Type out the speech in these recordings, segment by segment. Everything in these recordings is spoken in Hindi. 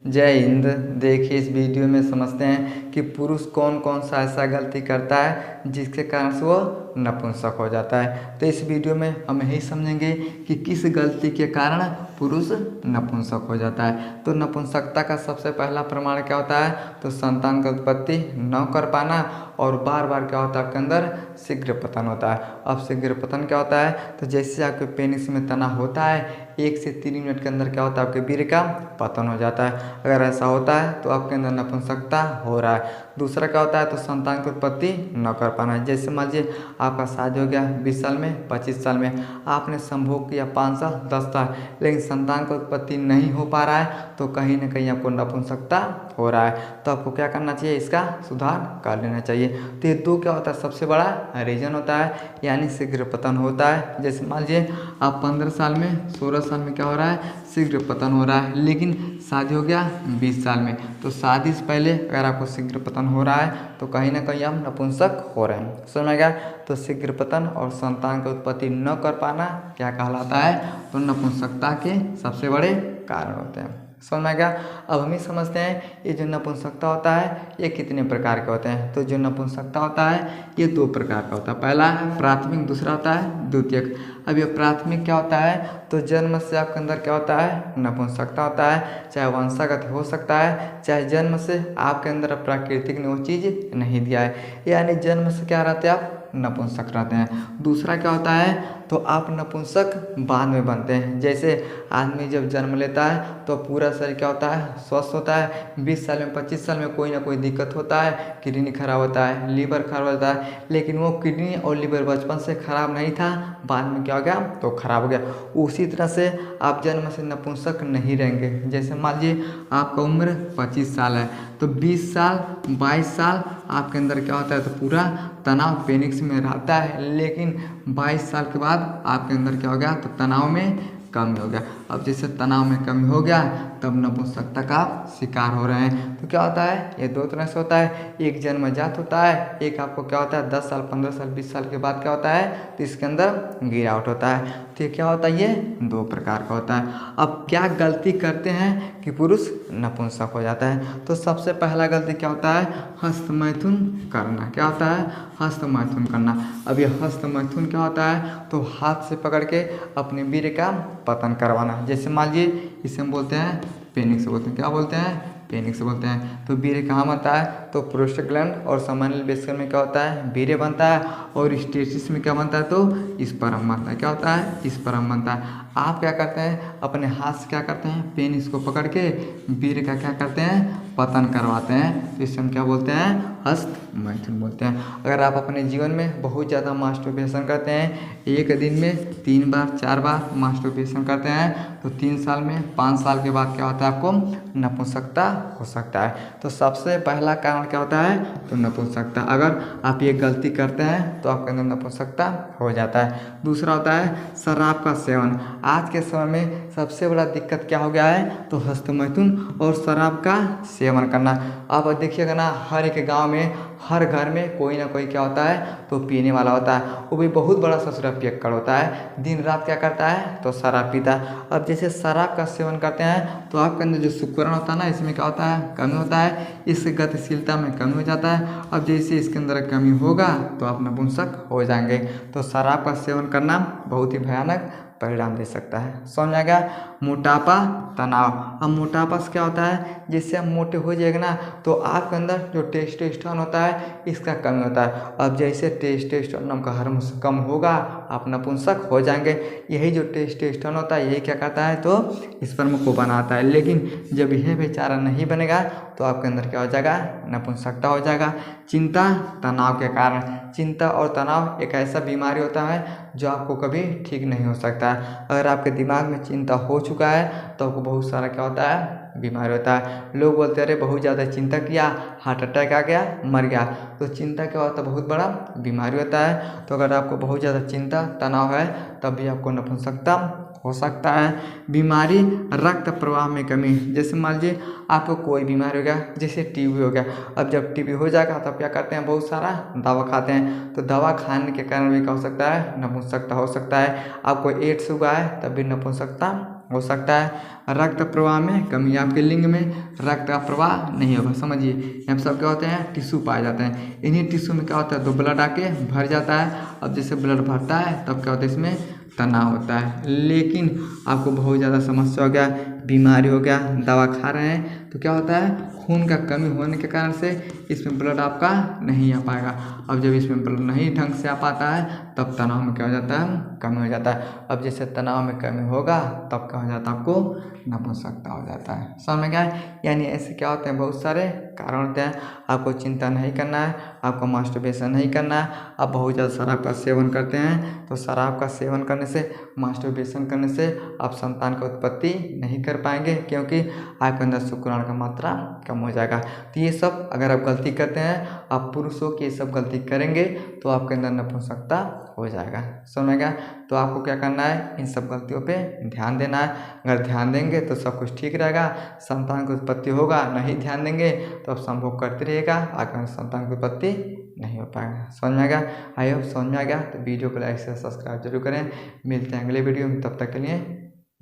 जय हिंद। देखिए, इस वीडियो में समझते हैं कि पुरुष कौन कौन सा ऐसा गलती करता है जिसके कारण से वो नपुंसक हो जाता है। तो इस वीडियो में हम यही समझेंगे कि किस गलती के कारण पुरुष नपुंसक हो जाता है। तो नपुंसकता का सबसे पहला प्रमाण क्या होता है? तो संतान का उत्पत्ति न कर पाना और बार बार क्या होता है आपके अंदर शीघ्र पतन होता है। अब शीघ्र पतन क्या होता है? तो जैसे आपके पेनिस में तना होता है 1 से 3 मिनट के अंदर क्या होता है आपके वीर्य का पतन हो जाता है। अगर ऐसा होता है तो आपके अंदर नपुंसकता हो रहा है। दूसरा क्या होता है? तो संतान की उत्पत्ति न कर पाना। जैसे मान लीजिए आपका शादी हो गया 20 साल में, 25 साल में, आपने संभोग किया 5 साल, 10 साल, लेकिन संतान की उत्पत्ति नहीं हो पा रहा है, तो कहीं ना कहीं आपको नपुंसकता हो रहा है। तो आपको क्या करना चाहिए? इसका सुधार कर लेना चाहिए। तो ये दो क्या होता है सबसे बड़ा रीजन होता है, यानी शीघ्र पतन होता है। जैसे मान लीजिए आप 15 साल में, 16 साल में क्या हो रहा है? शीघ्र पतन हो रहा है, लेकिन शादी हो गया 20 साल में, तो शादी से पहले अगर आपको शीघ्र पतन हो रहा है तो कहीं ना कहीं आप नपुंसक हो रहे हैं। समझ में गया? तो शीघ्र पतन और संतान की उत्पत्ति न कर पाना क्या कहलाता है? तो नपुंसकता के सबसे बड़े कारण होते हैं। समझ में गया? अब हम ही समझते हैं ये जो नपुंसकता होता है ये कितने प्रकार के होते हैं। तो जो नपुंसकता होता है ये 2 प्रकार का होता है। पहला है प्राथमिक, दूसरा होता है द्वितीयक। अब ये प्राथमिक क्या होता है? तो जन्म से आपके अंदर क्या होता है? नपुंसकता होता है, चाहे वंशागत हो सकता है, चाहे जन्म से आपके अंदर प्राकृतिक ने वो चीज़ नहीं दिया है, यानी जन्म से क्या रहते हैं आप? नपुंसक रहते हैं। दूसरा क्या होता है? तो आप नपुंसक बाद में बनते हैं। जैसे आदमी जब जन्म लेता है तो पूरा शरीर क्या होता है? स्वस्थ होता है। 20 साल में, 25 साल में कोई ना कोई दिक्कत होता है, किडनी खराब होता है, लीवर खराब होता है, लेकिन वो किडनी और लीवर बचपन से खराब नहीं था, बाद में क्या हो गया? तो खराब हो गया। उसी तरह से आप जन्म से नपुंसक नहीं रहेंगे। जैसे मान लीजिए आपका उम्र 25 साल है, तो 20 साल, 22 साल आपके अंदर क्या होता है? तो पूरा तनाव पेनिक्स में रहता है, लेकिन 22 साल के बाद आपके अंदर क्या हो गया? तो तनाव में कमी हो गया। अब जैसे तनाव में कमी हो गया तब नपुंसकता का शिकार हो रहे हैं। तो क्या होता है? ये 2 तरह से होता है। एक जन्मजात होता है, एक आपको क्या होता है 10 साल, 15 साल, 20 साल के बाद क्या होता है? तो इसके अंदर गिरावट होता है। तो ये क्या होता है? ये 2 प्रकार का होता है। अब क्या गलती करते हैं कि पुरुष नपुंसक हो जाता है? तो सबसे पहला गलती क्या होता है? हस्तमैथुन करना। क्या होता है? हस्तमैथुन करना। अब ये हस्तमैथुन क्या होता है? तो हाथ से पकड़ के अपने वीर्य का पतन करवाना। जैसे मान लीजिए इसे हम बोलते हैं पेनिक्स बोलते हैं। क्या बोलते हैं? पेनिक्स बोलते हैं। तो वीर्य कहाँ बनता है? तो प्रोस्टेग्लैंड और सामान्य बेस्कर में क्या होता है? वीर्य बनता है। और स्टेसिस में क्या बनता है? तो स्पर्म बनता है। क्या होता है? स्पर्म बनता है। आप क्या करते हैं? अपने हाथ से क्या करते हैं? पेनिस को पकड़ के वीर्य का क्या करते हैं? पतन करवाते हैं। तो इसे हम क्या बोलते हैं? हस्तमैथुन बोलते हैं। अगर आप अपने जीवन में बहुत ज़्यादा मास्टरबेशन करते हैं, एक दिन में 3 बार 4 बार मास्टरबेशन करते हैं, तो 3 साल में, 5 साल के बाद क्या होता है? आपको नपुंसकता हो सकता है। तो सबसे पहला कारण क्या होता है? तो नपुंसकता। अगर आप ये गलती करते हैं तो आपके अंदर नपुंसकता हो जाता है। दूसरा होता है शराब का सेवन। आज के समय में सबसे बड़ा दिक्कत क्या हो गया है? तो हस्तमैथुन और शराब का सेवन करना। अब देखिएगा ना, हर एक गांव में, हर घर में कोई ना कोई क्या होता है? तो पीने वाला होता है। वो भी बहुत बड़ा ससुरा पियक्कड़ होता है, दिन रात क्या करता है? तो शराब पीता है। अब जैसे शराब का सेवन करते हैं तो आपके अंदर जो शुक्राणु होता है ना, इसमें क्या होता है? कमी होता है। इससे गतिशीलता में कमी हो जाता है। अब जैसे इसके अंदर कमी होगा तो आप नपुंसक हो जाएंगे। तो शराब का सेवन करना बहुत ही भयानक परिणाम दे सकता है। समझ आ गया? मोटापा, तनाव। अब मोटापा से क्या होता है? जिससे आप मोटे हो जाएगा ना तो आपके अंदर जो टेस्टोस्टेरोन होता है इसका कमी होता है। अब जैसे टेस्टोस्टेरोन नाम का हार्मोन कम होगा आप नपुंसक हो जाएंगे। यही जो टेस्टोस्टेरोन होता है यही क्या करता है? तो स्पर्म को बनाता है। लेकिन जब यह बेचारा नहीं बनेगा तो आपके अंदर क्या हो जाएगा? नपुंसकता हो जाएगा। चिंता, तनाव के कारण। चिंता और तनाव एक ऐसा बीमारी होता है जो आपको कभी ठीक नहीं हो सकता है। अगर आपके दिमाग में चिंता हो चुका है तो आपको बहुत सारा क्या होता है? बीमारी होता है। लोग बोलते हैं अरे बहुत ज़्यादा चिंता किया, हार्ट अटैक आ गया, मर गया। तो चिंता क्या होता है? बहुत बड़ा बीमारी होता है। तो अगर आपको बहुत ज़्यादा चिंता, तनाव है तब भी आपको नपुंसकता हो सकता है। बीमारी, रक्त प्रवाह में कमी। जैसे मान लीजिए आपको कोई बीमारी हो गया, जैसे टीबी हो गया। अब जब टीबी हो जाएगा तब क्या करते हैं? बहुत सारा दवा खाते हैं। तो दवा खाने के कारण भी क्या हो सकता है? नपुंसकता हो सकता है। आपको एड्स हुआ है तब भी नपुंसकता हो सकता है। रक्त प्रवाह में कमी, आपके लिंग में रक्त का प्रवाह नहीं होगा। समझिए यहाँ सब क्या होते हैं, टिश्यू पाए जाते हैं। इन्हीं टिश्यू में क्या होता है, तो ब्लड आके भर जाता है। अब जैसे ब्लड भरता है तब क्या होता है, इसमें तनाव होता है। लेकिन आपको बहुत ज़्यादा समस्या हो गया, बीमारी हो गया, दवा खा रहे हैं तो क्या होता है, खून का कमी होने के कारण से इसमें ब्लड आपका नहीं आ पाएगा। अब जब इसमें ब्लड नहीं ढंग से आ पाता है तब तनाव में क्या हो जाता है, कमी हो जाता है। अब जैसे तनाव में कमी होगा तब क्या हो जाता है, आपको नपुंसकता हो जाता है। समझ में क्या है, यानी ऐसे क्या होते हैं, बहुत सारे कारण होते हैं। आपको चिंता नहीं करना है, आपको मास्टरबेशन नहीं करना है। आप बहुत ज़्यादा शराब का सेवन करते हैं तो शराब का सेवन करने से, मास्टरबेशन करने से आप संतान का उत्पत्ति नहीं कर पाएंगे, क्योंकि आपके अंदर शुक्राणु का मात्रा कम हो जाएगा। तो ये सब अगर आप गलती करते हैं, आप पुरुषों की ये सब गलती करेंगे तो आपके अंदर नपुंसकता हो जाएगा। समझ गया। तो आपको क्या करना है, इन सब गलतियों पे ध्यान देना है। अगर ध्यान देंगे तो सब कुछ ठीक रहेगा, संतान की उत्पत्ति होगा। नहीं ध्यान देंगे तो आप संभोग करते रहिएगा, आगे संतान की उत्पत्ति नहीं हो पाएगा। समझ में आ गया। आई होप समझ में आ गया। तो वीडियो को लाइक से सब्सक्राइब जरूर करें। मिलते हैं अगले वीडियो में, तब तक के लिए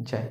जय।